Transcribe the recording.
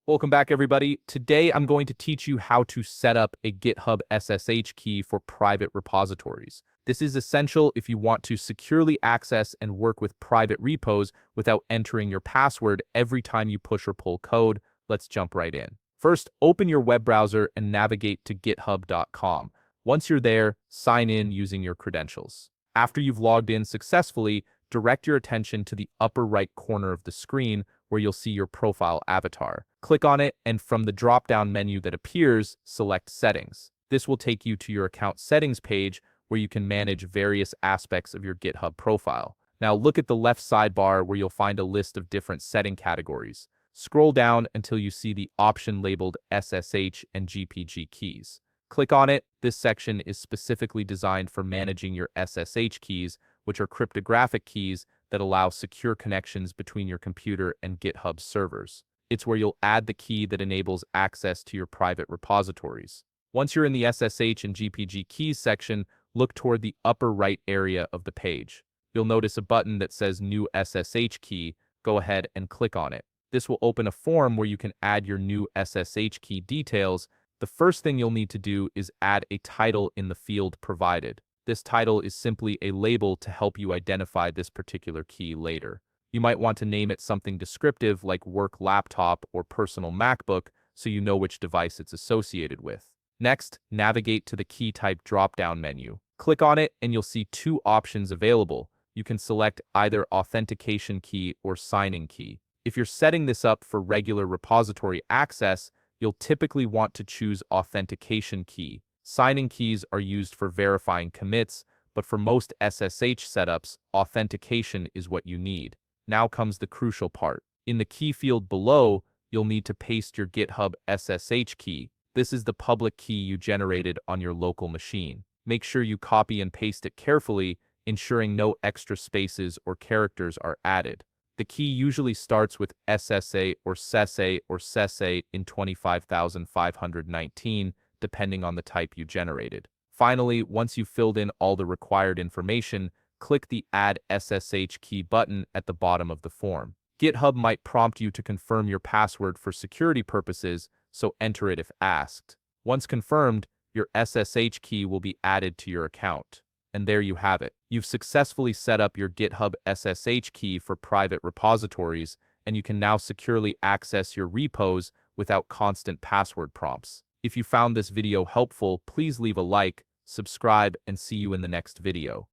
Welcome back, everybody. Today, I'm going to teach you how to set up a GitHub SSH key for private repositories. This is essential if you want to securely access and work with private repos without entering your password every time you push or pull code. Let's jump right in. First, open your web browser and navigate to github.com. Once you're there, sign in using your credentials. After you've logged in successfully, direct your attention to the upper right corner of the screen where you'll see your profile avatar. Click on it, and from the drop-down menu that appears, select Settings. This will take you to your account settings page where you can manage various aspects of your GitHub profile. Now look at the left sidebar where you'll find a list of different setting categories. Scroll down until you see the option labeled SSH and GPG keys. Click on it. This section is specifically designed for managing your SSH keys, which are cryptographic keys that allow secure connections between your computer and GitHub servers. It's where you'll add the key that enables access to your private repositories. Once you're in the SSH and GPG keys section, look toward the upper right area of the page. You'll notice a button that says New SSH Key. Go ahead and click on it. This will open a form where you can add your new SSH key details. The first thing you'll need to do is add a title in the field provided. This title is simply a label to help you identify this particular key later. You might want to name it something descriptive like work laptop or personal MacBook so you know which device it's associated with. Next, navigate to the key type drop-down menu. Click on it and you'll see two options available. You can select either authentication key or signing key. If you're setting this up for regular repository access, you'll typically want to choose authentication key. Signing keys are used for verifying commits, but for most SSH setups, authentication is what you need. Now comes the crucial part. In the key field below, you'll need to paste your GitHub SSH key. This is the public key you generated on your local machine. Make sure you copy and paste it carefully, ensuring no extra spaces or characters are added. The key usually starts with SSA or SESA or SESA in 25519, depending on the type you generated. Finally, once you've filled in all the required information, click the Add SSH Key button at the bottom of the form. GitHub might prompt you to confirm your password for security purposes, so enter it if asked. Once confirmed, your SSH key will be added to your account. And there you have it. You've successfully set up your GitHub SSH key for private repositories, and you can now securely access your repos without constant password prompts. If you found this video helpful, please leave a like, subscribe, and see you in the next video.